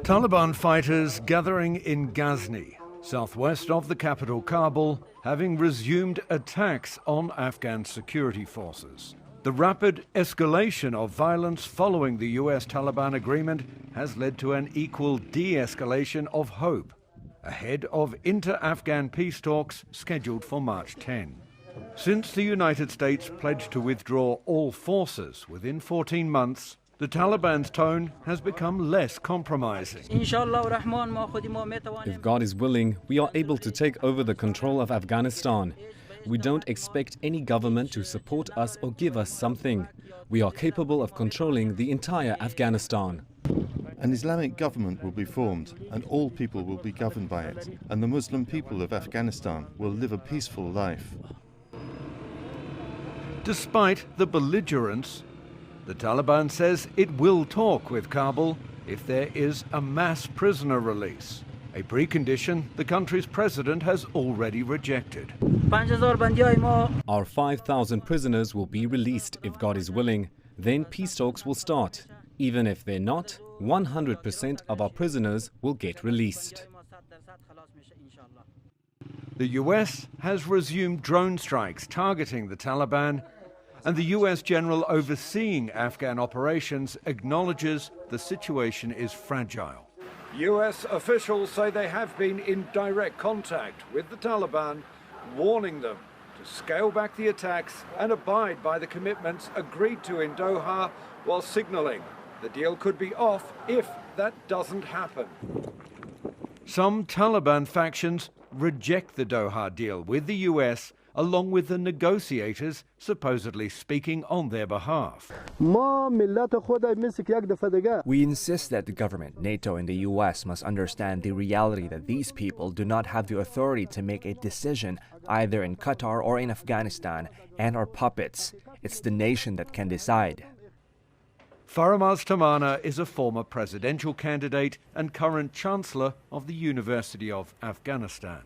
Taliban fighters gathering in Ghazni, southwest of the capital Kabul, having resumed attacks on Afghan security forces. The rapid escalation of violence following the US Taliban agreement has led to an equal de-escalation of hope, ahead of inter-Afghan peace talks scheduled for March 10. Since the United States pledged to withdraw all forces within 14 months, the Taliban's tone has become less compromising. If God is willing, we are able to take over the control of Afghanistan. We don't expect any government to support us or give us something. We are capable of controlling the entire Afghanistan. An Islamic government will be formed and all people will be governed by it, and the Muslim people of Afghanistan will live a peaceful life. Despite the belligerence, the Taliban says it will talk with Kabul if there is a mass prisoner release, a precondition the country's president has already rejected. Our 5,000 prisoners will be released if God is willing. Then peace talks will start. Even if they're not, 100% of our prisoners will get released. The US has resumed drone strikes targeting the Taliban, and the US general overseeing Afghan operations acknowledges the situation is fragile. US officials say they have been in direct contact with the Taliban, warning them to scale back the attacks and abide by the commitments agreed to in Doha, while signaling the deal could be off if that doesn't happen. Some Taliban factions reject the Doha deal with the US, along with the negotiators supposedly speaking on their behalf. We insist that the government, NATO and the US must understand the reality that these people do not have the authority to make a decision either in Qatar or in Afghanistan and are puppets. It's the nation that can decide. Faramaz Tamana is a former presidential candidate and current chancellor of the University of Afghanistan.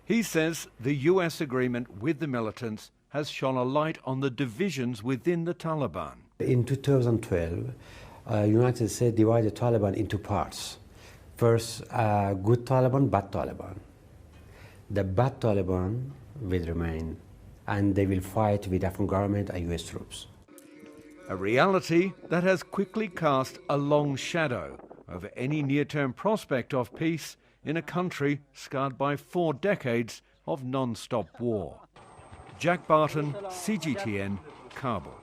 He says the US agreement with the militants has shone a light on the divisions within the Taliban. In 2012, United States divided Taliban into parts. First, good Taliban, bad Taliban. The bad Taliban will remain, and they will fight with Afghan government and US troops. A reality that has quickly cast a long shadow over any near-term prospect of peace in a country scarred by 4 decades of non-stop war. Jack Barton, CGTN, Kabul.